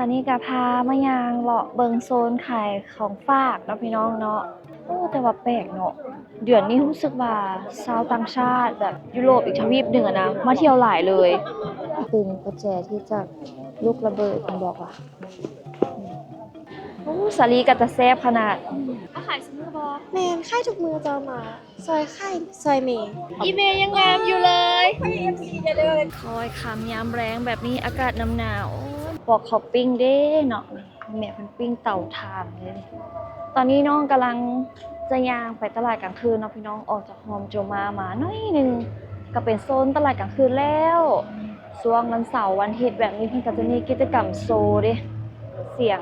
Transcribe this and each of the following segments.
อนนี้ก็พามายางเลาะเบิงโซนขายของฝากเนาะพี่น้องเนาะโอ้แต่ว่าแปลกเนาะเดือนนี้รู้สึกว่าชาวต่างชาติแบบยุโรปอีกทวีปหนึ่งอะนะมาเที่ยวหลายเลยตึงประแจที่จากลูกระเบิดมันบอกว่าโอ้สาลีกัตะแซบขนาดมาขายซื้อบอแมนค่ายทุกมือเจ้ามาซอยค่ายซอยเมย์ อีเมย์ยังงามอยู่เลยคอยคำยามแรงแบบนี้อากาศหนาวๆบอกเขาปิ้งเด้เนาะแม่เป็นปิ้งเต่าถ่านเลยตอนนี้น้องกำลังจะย่างไปตลาดกลางคืนเนาะพี่น้องออกจากโฮมโจมาหน่อยนึงก็เป็นโซนตลาดกลางคืนแล้วช่วงวันเสาร์วันอาทิตย์แบบนี้เพิ่นก็จะมีกิจกรรมโซเด้เสียง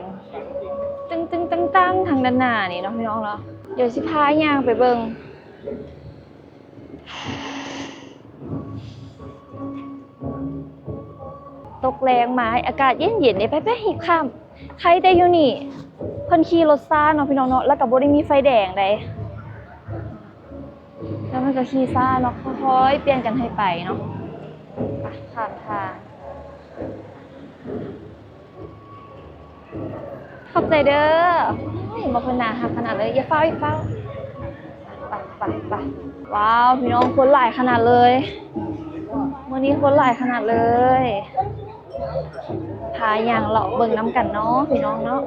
ตึงตั้งทางด้านหน้านี่เนาะพี่น้องเนาะเดี๋ยวสิพาย่างไปเบิ่งตกแรงมาอากาศเย็นๆนี่ไปหิบค่ำใครได้อยู่นี่เพิ่นขี่รถซ่าเนาะพี่น้องเนาะแล้วก็บ่ได้มีไฟแดงใดแล้วมันก็ขี่ซ่าเนาะค่อยๆเปลี่ยนกันให้ไปเนาะผ่านทางขอบใจเด้อบ่เพิ่นน่าฮักขนาดเลยอย่าเฝ้าไปว้าวพี่น้องคนหลายขนาดเลยมื้อนี้คนหลายขนาดเลยพาอย่างเลาะเบิ่งน้ำกันเนาะพี่น้องเนาะ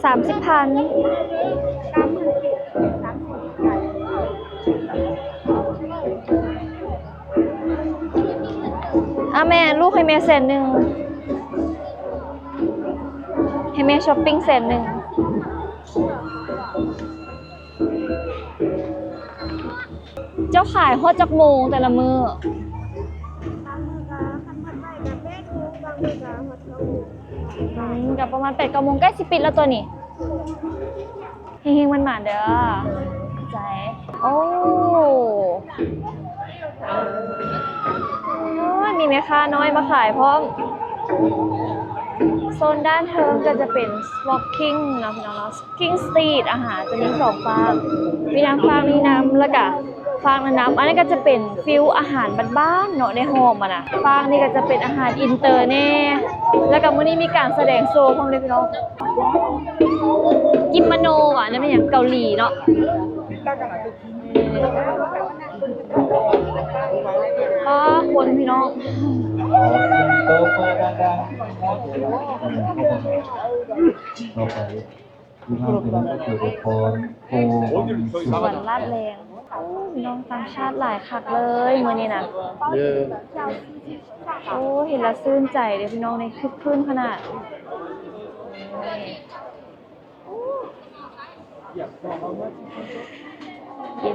30,000แม่ลูกให้แม่100,000ให้แม่ช้อปปิ้ง100,000เจ้าขายฮอดจักโมงแต่ละมื้อกับประมาณ8-9 โมงใกล้สิปิดแล้วตัวนี้เฮงๆมันหมาเด้อใจโอ้มีแม่ค้าน้อยมาขายพร้อมโซนด้านเทิงก็จะเป็น walking เนาะพี่น้องเนาะ walking street อาหารจะมี2ฝั่งมีน้ำฝั่งนี้น้ำแล้วก็ฝั่งน้ำอันนี้ก็จะเป็นฟิลอาหารบ้านๆเนาะในโฮมอ่ะนะฝั่งนี้ก็จะเป็นอาหารอินเตอร์แน่แล้วก็มื้อนี้มีการแสดงโชว์พร้อมเลยพี่น้องกิมโนอ่ะนั่นเป็นอย่างเกาหลีเนาะคนพี่น้องสวนลาดแรงพี่น้องต่างชาติหลายคักเลยมื้อนี้นะโอ้เห็นแล้วชื่นใจเลยพี่น้องในคึกคืนขนาดเย็น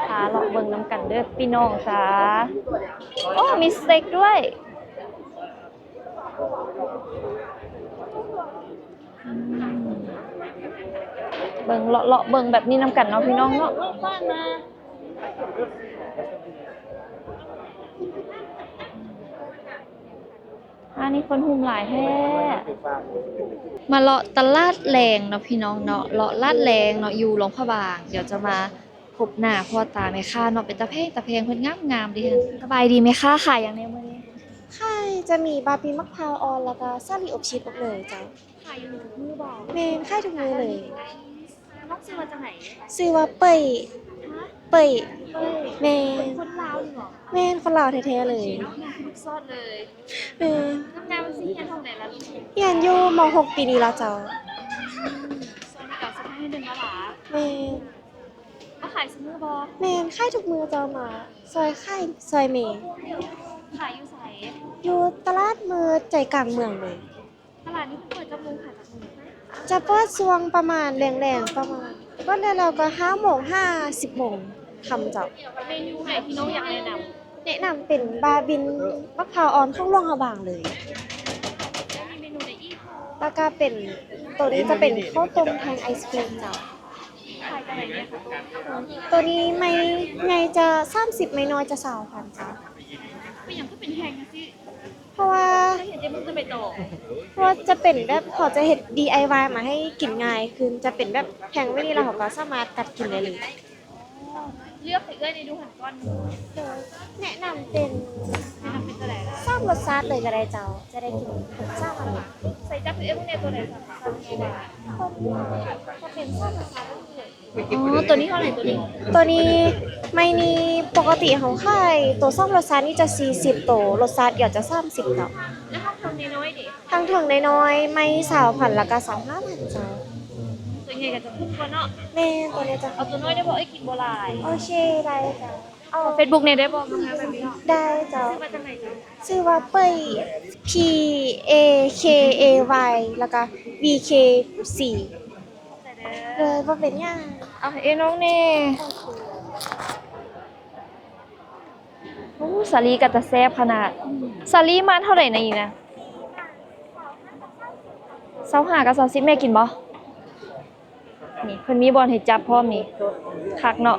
พาเลาะเบิ่งน้ำกันเด้อพี่น้องจ้าโอ้มีสเต็กด้วยเบิ่งเลาะเบิ่งแบบนี้น้ำกันเนาะพี่น้องเนาะอันนี้คนหุ่มหลายแท้มาเลาะตลาดแรงเนาะพี่น้องเนาะเลาะลาดแรงเนาะอยู่หลวงพระบางเดี๋ยวจะมาพบหน้าพ่อตาแม่ค้าเนาะเป็นตะเพงเพิ่นงามดีค่ะสบายดีไหมคะขายอย่างในมื้อนี้ค่ายจะมีบาร์บีมะพร้าวออนแล้วก็ซาลีอบชีสอบเลยเจ้าขายอยู่ทุกมื้อบ่แมนค่ายทุกมือเลยน้องซื้อมาจากไหนซื้อว่าเปยแมนคนลาวเหรอแมนคนลาวแท้ๆเลยซอดเลยแมนงามสิเฮียนทางไหนล่ะลูกเฮียนอยู่ม.6 ปีนี้แล้วเจ้าซอยกับสถานที่1ละหลาแมนมาขายซื้อบ่แมนค่ายทุกมือเจ้ามาซอยค่ายซอยเมย์ขายอยู่ไสอยู่ตลาดมือใจกลางเมืองเลยตลาดนี้เปิดจักโมงขายจักโมงจะเปิดช่วงประมาณแรงๆประมาณก็แล้วก็5 โมง10 โมงทำเจ้าเมนูไหนที่น้องอยากแนะนำเป็นบาบินมะพร้าวอ่อนข้างหลวงพระบางเลยมีเมนูไหนอีกแล้วก็เป็นตัวนี้จะเป็นข้าวต้มแทงไอศกรีมเจ้า ขาย เท่าไหร่เนี่ยคะ ตัวนี้ไม่ไงจะ30ไม่น้อยจะ20,000จ้ะ เป็นอย่างก็เป็นแพงนะสิ เพราะว่า ถ้าเห็นเจ๊มึงจะไปต่อ เพราะว่าจะเป็นแบบเขาจะเฮ็ด DIY มาให้กินง่ายคือจะเป็นแบบแพงไม่นี่แล้วเขาก็สามารถตัดกินได้เลย เลือกให้เอ้ยในดูหันก้อน แนะนำเป็น แนะนำเป็นตัวไหนล่ะ ซ้ำรสชาติเลยก็ได้เจ้าจะได้กินผมซ้ำมันหวาน ใส่จับคือเอ้ยพวกเนี่ยตัวไหนสั่งกี่บาท จะเป็นซ้ำรสชาติเลย อ๋อตัวนี้เท่าไหร่ตัวนี้ ตัวนี้ไม่นี่ปกติของค่ายตัวซ้ำรสชาตินี่จะ40ตัวรสชาติเดี๋ยวจะ30เนาะ แล้วข้าวทำน้อยๆดิ ทางถึงน้อยๆไม่20,000แล้วก็25,000เจ้า ตัวใหญ่ก็จะพุ่งกว่าเนาะ แม่ตัวเนี้ยจะ เอาตัวน้อยได้บอกไอ้กินโบราณ โอเคได้จ้ะเอา เฟซบุ๊กเนี่ยได้บอกนะคะแบบนี้ ได้เจ้า ซื้อมาจากไหนจ๊ะ ชื่อว่าเป้ย P A K A Y แล้วก็ V K 4 แต่เด้ เล อย บ่เป็นหยัง เอาเอ้น้องเน่โอ้สาลีกับตะแซบขนาดสาลีมันเท่าไหร่นะอีนะ25กับ30แม่กินบ่นี่เพิ่นมีบอลให้จับพร้อมนี่คักเนาะ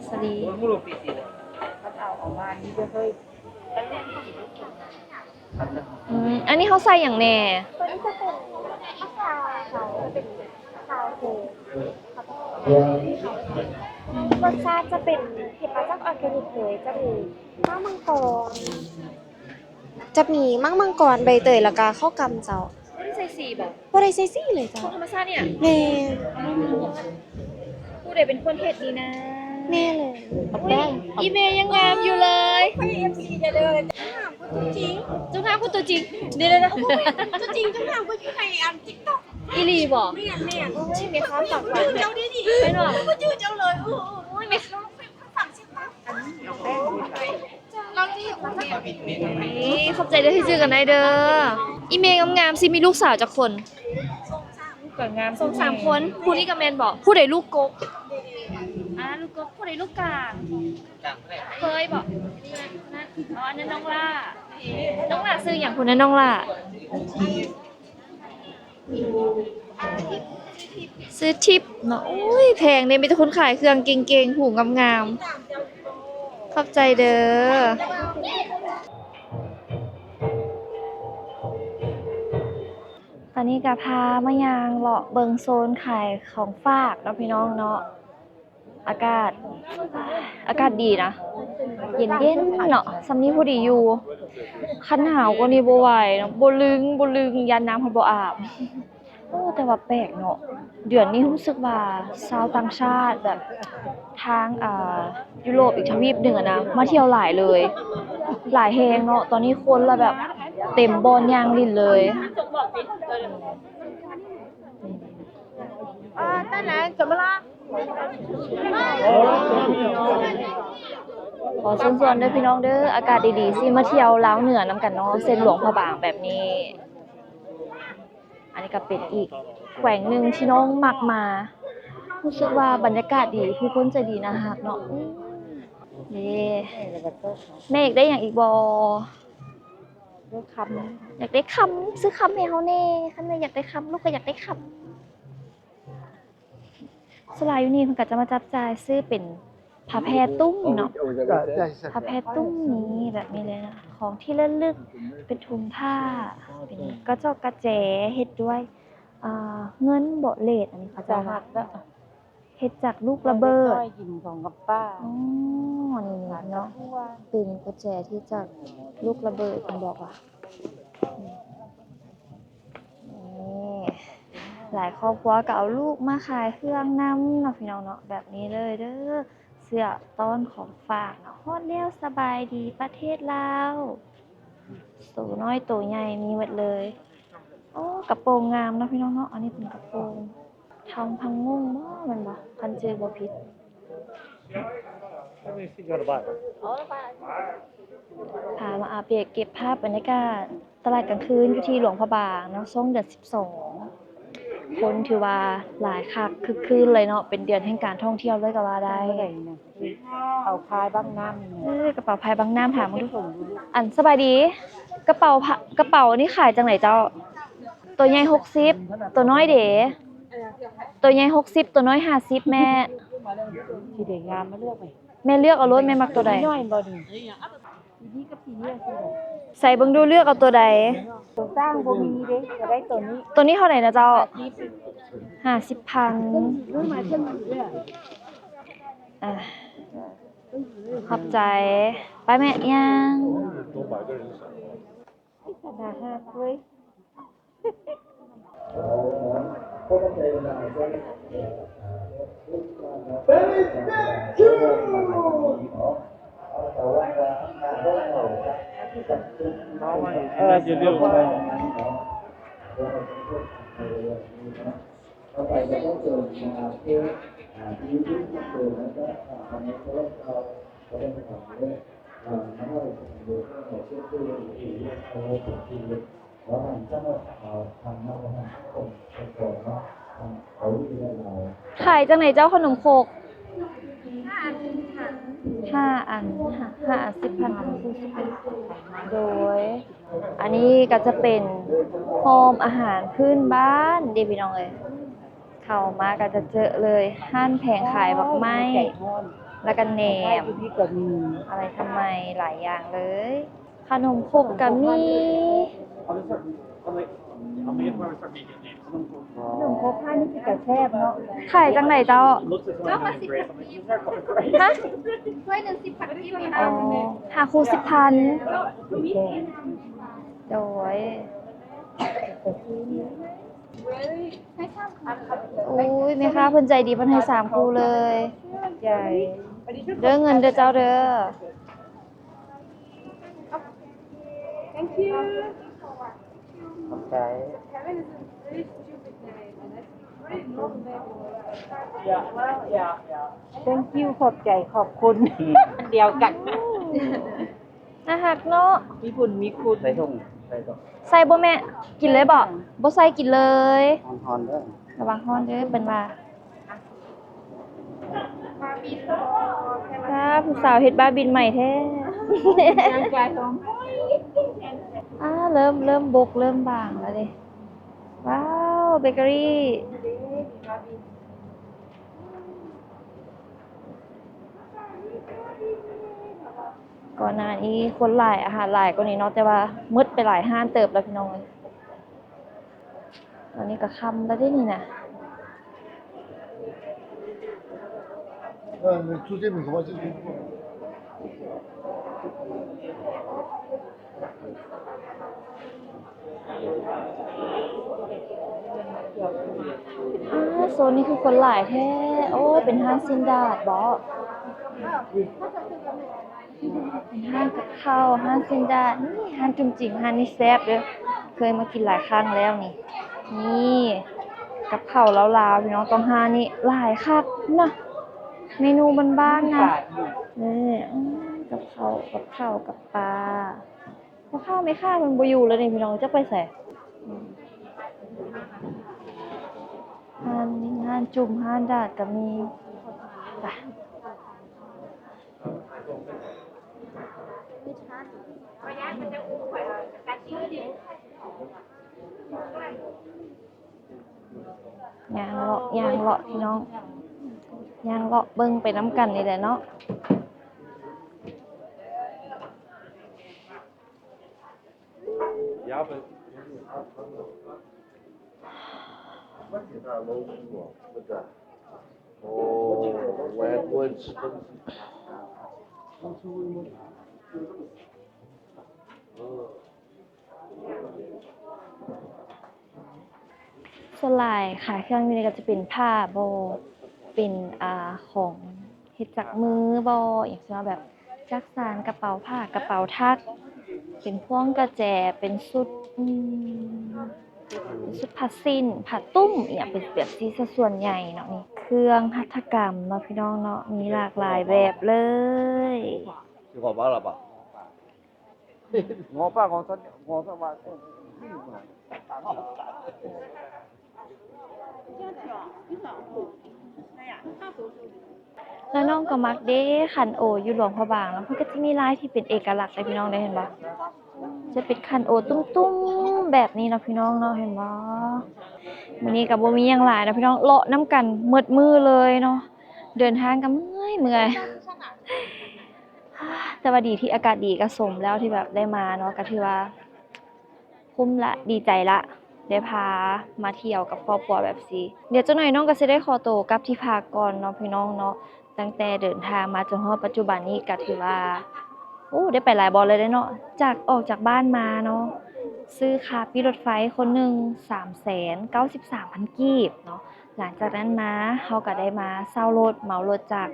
สาลีอันนี้เขาใส่อย่างแน่ ตัวนี้จะเป็นมะขามเขาจะเป็นขาวโพรสชาติจะเป็นเห็ดมาจากออร์แกนิกเลยจะมีมังมังกรจะมีมังมังกรใบเตยแล้วก็ข้าวกำเจ้า ไม่ได้ใส่สีบอก บ่ได้ใส่ซี่เลย ข เจ้า องธรรมชาติเนี่ย แม่ ผู้ใดเป็นคนเฮ็ดดีนะ แม่เลย อีเมย์ยังงามอยู่เลย FC จะเดินตัวจริง จุงงามคุณตัวจริงเดี๋ยวนะ ตัวจริงจังหวะก็อยู่ในอันติ๊กต็อก อีหลีบอก เนี่ย โอ้ยมีข้าวตักหวา ชื่ น อเจ้าดิดิ ไปหน่อย ก็ชื่อเจ้าเลยโอ้ยมี ฝั่งสิบเราที่เห็นมันเนี่ย นี่ขอบใจเด้อที่เจอกันได้เด้ออีเมย์งามๆสิมีลูกสาวจักคนสองสามคนผู้นี้กับแมนบอกผู้ใดลูกกกลูกกกผู้ใดลูกกลางเคยบอกอ๋ออันนั้นน้องล่าน้องล่าซื้ออย่างคนนั้นน้องล่าซื้อทิปเนาะอุ้ยแพงเนี่ยมีแต่คนขายเครื่องเก่งๆหูงามๆขอบใจเด้อตอนนี้ก็พามายางเลาะเบิงโซนขายของฝากเนาะพี่น้องเนาะอากาศดีนะเย็นๆเนาะสำนี้พอดีอยู่คันหาวก็นี่บ่ไหวเนาะบ่ลึงยันน้ำพันบ่อาบโอ้แต่ว่าแปลกเนาะเดือนนี้รู้สึกว่าชาวต่างชาติแบบทางยุโรปอีกทวีปหนึ่งอะนะมาเที่ยวหลายเลยหลายแฮงเนาะตอนนี้คนละแบบเต็มบอนยางลิ้นเลยตั้งไหนจบเวลาขอส่วนๆเด้อพี่น้องเด้ออากาศดีๆสิมาเที่ยวลาวเหนือนำกันเนาะเส้นหลวงพระบางแบบนี้ อันนี้ก็เป็นอีกแขวงหนึ่งที่น้องมักมารู้สึกว่าบรรยากาศดีผู้คนใจดีนะฮักเนาะนี่แม่อยากได้อย่างอีกบ่อยากได้คำซื้อคำให้เฮาแน่คันแม่อยากได้คำลูกก็อยากได้คำสลายอยู่นี่เพิ่นก็จะมาจับจ่ายซื้อเป็นผ้าแพรตุ้มเนาะผ้าแพรตุ้มนี้แบบนี้เลยนะของที่ระลึกเป็นถุงผ้าเป็นกระจกกระแจเฮ็ดด้วยเงินบ่เลทอันนี้เขาจะว่าเฮ็ดจากลูกระเบิด กินของกับป้า อ๋อนี่เนาะเป็นกระแจที่จากลูกระเบิดเพิ่นบอกว่านี่หลายครอบครัวก็เอาลูกมาขายเครื่องนำเนาะพี่น้องเนาะแบบนี้เลยเด้อเสื้อต้อนของฝากเนาะฮอดแล้วสบายดีประเทศลาวตัวน้อยตัวใหญ่มีหมดเลยโอ้กระโปรงงามเนาะพี่น้องเนาะอันนี้เป็นกระโปรงทองพังงงบ่แม่นบ่คันเจอบ่ผิดพามาอัปเดตเก็บภาพบรรยากาศตลาดกลางคืนอยู่ที่หลวงพระบางเนาะช่วงเดือน12คนถือว่าหลายคักคึกคืนเลยเนาะเป็นเดือนแห่งการท่องเที่ยวเลยก็ว่าได้เอาคายบ้างน้ำ กระเป๋าพายบางน้ำถามมาดูอันสบายดีกระเป๋านี่ขายจังไหนเจ้าตัวใหญ่60ตัวน้อยเด๋ ตัวใหญ่60ตัวน้อย50แม่ สีแดงงามมาเลือกไป แม่เลือกเอารถแม่มักตัวใด ย่อยบ่ดีสีนี้กับสีนี้คือ ใส่เบิ่งดูเลือกเอาตัวใด ตัวสร้างบ่มีเด้จะได้ตัวนี้ ตัวนี้เท่าไหร่นะเจ้า ที่เป็น 50,000 รุ่นมาเช่นนี้เลย อ่ะขอบใจ ไปแม่ยัง ขนาดห้าเลย จะเรียกว่าขายจังไหนเจ้าขนมโคก5 อัน5 อัน10,000โดย อันนี้ก็จะเป็นโฮมอาหารพื้นบ้านเดพี่น้องเอ้ยเข้ามาก็จะเจอเลยห้านแผงขายบักไม้ แล้วก็แหนม ที่ก็มี อะไรทำไมหลายอย่างเลย ขนมครกก็มี ขนมโคกผ้านี่คือกระแทบเนาะ ขายจังไหนเจ้าฮะ ถ้วยหนึ่ง10 ผัดที่มี อ๋อหาคู10,000โดยอุ้ยแม่ค้าเพิ่นใจดีเพิ่นให้3คู่เลย ใหญ่ เด้อเงินเด้อเจ้าเด้อ ขอบใจ thank you ขอบใจขอบคุณเดียวกัน น่าฮักเนาะ มีบุญมีคุณใส่ถุงใส่ถุง ใส่บ่แม่กินเลยบ่บ่ใส่กินเลย ฮอนๆเด้อ ระวังฮ้อนเด้อเป็นว่าครับผู้สาวเฮ็ดบ้าบินใหม่แท้ เริ่มบกเริ่มบางแล้วดิว้าวเบเกอรี่ก่อนหน้านี้คนหลายอาหารหลายกว่านี้เนาะแต่ว่ามืดไปหลายห้านเติบแล้วพี่น้องเลยตอนนี้ก็ค่ำแล้วได้นี่นะ 出这米可就是โซนนี้คือคนหลายแท้โอ้เป็นห้างซินดาดบอเป็นห้างกับข้าวห้างซินดาดนี่ห้างจุ่มจิ๋มห้างนี่แซ่บเด้อเคยมากินหลายครั้งแล้วนี่นี่กับข้าวลาวๆพี่น้องต้องห้างนี่หลายคักนะเมนูบ้านๆนะนี่กับข้าวกับปลากับข้าวไม่ค่ามันบ่อยู่แล้วนี่พี่น้องจะไปใส่ห้านจุ่มห้านดาดก็มีไปย่างเลาะพี่น้องย่างเลาะเบิ่งไปน้ำกันนี่แหละเนาะสลายขายเครื่องอยู่นี่ก็จะเป็นผ้าโบเป็นของเฮ็ดจากมือโบอย่างเช่นแบบจักสานกระเป๋าผ้ากระเป๋าทักเป็นพวงกระแจเป็นชุดผ้าสิ้นผ้าตุ้มอย่างเป็นแบบที่ส่วนใหญ่เนาะนี่เครื่องหัตถกรรมเนาะพี่น้องเนาะมีหลากหลายแบบเลย 就好吧了吧？我爸我说话แล้วน้องก็มักเด้ขันโออยู่หลวงพระบางแล้วเพิ่นก็จะมีลายที่เป็นเอกลักษณ์เลยพี่น้องได้เห็นบ่จะเป็นขันโอตุ้มๆแบบนี้เนาะพี่น้องเนาะเห็นบ่ มื้อนี้ก็บ่มีหยังหลายนะพี่น้องเลาะน้ำกันหมดมื้อเลยเนาะเดินทางก็เมื่อย แต่ว่าดีที่อากาศดีก็สมแล้วที่แบบได้มาเนาะก็ถือว่าคุ้มละดีใจละได้พามาเที่ยวกับครอบครัวแบบสิเดี๋ยวจักหน่อยน้องก็สิได้ขอตัวกลับที่พักก่อนเนาะพี่น้องเนาะตั้งแต่เดินทางมาจนฮอดปัจจุบันนี้ก็ถือว่าโอ้ได้ไปหลายบ่เลยเนาะจากออกจากบ้านมาเนาะซื้อค่าปิรถไฟคนหนึง393,000 กีบเนาะหลังจากนั้นมาเฮาก็ได้มาเช่ารถเหมารถจาก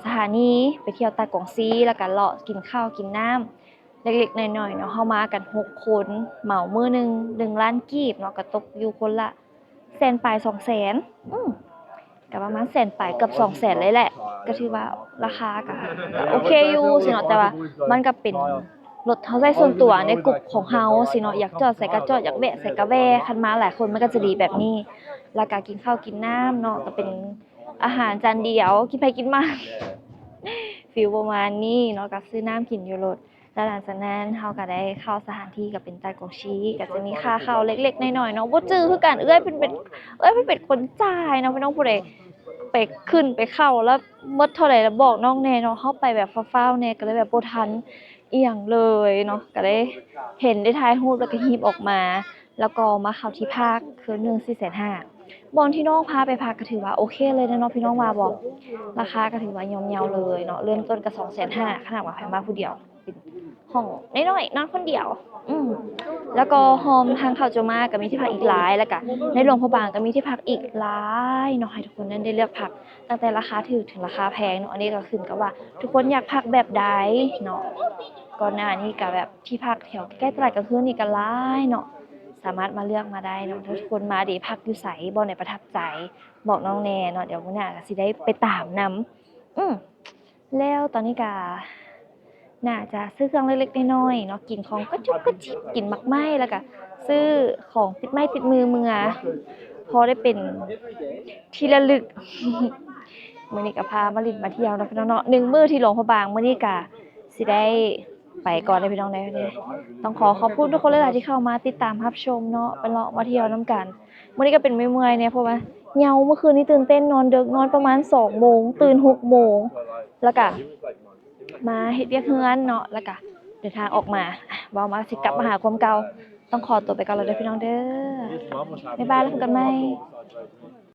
สถานีไปเที่ยวตากงซีแล้วก็เลาะกินข้าวกินน้ำ เล็กๆน้อยๆเนาะเฮามากัน6คนเหมามื้อหนึง1ล้านกีบเนาะก็ตกอยู่คนละแสนปลาย200,000ก็ประมาณแสนปลายเกือบ200,000เลยแหละก็ถือว่าราคาก็โอเคอยู่สิเนาะแต่ว่ามันก็เป็นรถเฮาใช้ส่วนตัวในกลุ่มของเฮาสิเนาะอยากจอดใส่ก็จอดอยากแวะใส่ก็แวะคันมาหลายคนมันก็จะดีแบบนี้แล้วก็กินข้าวกินน้ำเนาะก็เป็นอาหารจานเดียวกินไปกินมาฟีลประมาณนี้เนาะก็ซื้อน้ำกินอยู่รถ แล้วหลังจากนั้นเราก็ได้เข้าสถานที่ก็เป็นใต้กงชีก็จะมีค่าเข้าเล็กๆน้อยๆเนาะบ่จื้อคือกันเอ้ยเป็นคนจ่ายเนาะพี่น้องผู้ใดไปขึ้นไปเข้าแล้วหมดเท่าไหร่แล้วบอกน้องแน่เนาะเฮาไปแบบฟ้าวๆแน่ก็เลยแบบบ่ทันอิหยังเลยเนาะก็ได้เห็นได้ถ่ายรูปแล้วก็หีบออกมา แล้วก็มาเข้าที่พักคืนหนึง450,000บ่อนที่น้องพาไปพักก็ถือว่าโอเคเลยนะเนาะพี่น้องว่าบ่ราคาก็ถือว่าย่อมเยาเลยเนาะเริ่มต้นก็250,000ขนาดว่าไผมาผู้เดียวเป็นห้องน้อยๆนอนคนเดียวแล้วก็โฮมทางเข้าโจมาก็มีที่พักอีกหลายแล้วก็ในหลวงพระบางก็มีที่พักอีกหลายเนาะให้ทุกคนนั้นได้เลือกพักตั้งแต่ราคาถูกถึงราคาแพงเนาะอันนี้ก็ขึ้นกับว่าทุกคนอยากพักแบบใดเนาะก่อนหน้านี้ก็แบบที่พักแถวใกล้ตลาดกลางคืนนี่ก็หลายเนาะสามารถมาเลือกมาได้เนาะถ้าทุกคนมาดีพักอยู่ไสบ่ไหนประทับใจบอกน้องแน่เนาะเดี๋ยวมื้อหน้าก็สิได้ไปตามนำแล้วตอนนี้ก็น่าจะซื้อเครื่องเล็กๆน้อยๆเนาะกินของกระจุกกระจิบกินมักไหม้แล้วก็ซื้อของติดไม้ติดมือเมื่อพอได้เป็นที่ระลึก มื้อนี้ก็พามาลิ้นมาเที่ยวเนาะพี่น้องเนาะ1มื้อที่หลวงพระบางมื้อนี้ก็สิได้ไปก่อนเด้อพี่น้องเด้อต้องขอขอบคุณทุกคนหลายๆที่เข้ามาติดตามรับชมเนาะไปเลาะมาเที่ยวนํกันมื้อนี้ก็เป็นเมื่อยๆเนี่ยเพราะว่าเหงาเมื่อคืนนี้ตื่นเต้นนอนดึกนอนประมาณ2โมงตื่น6โมงแล้วก็มาเฮ็ดเวียกเรือนเนาะแล้วก็เดินทางออกมาเว้ามาสิกลับมาหาความเก่าต้องขอตัวไปก่อนแล้วเด้อพี่น้องเด้อบ๊ายบายแล้วพบกันใหม่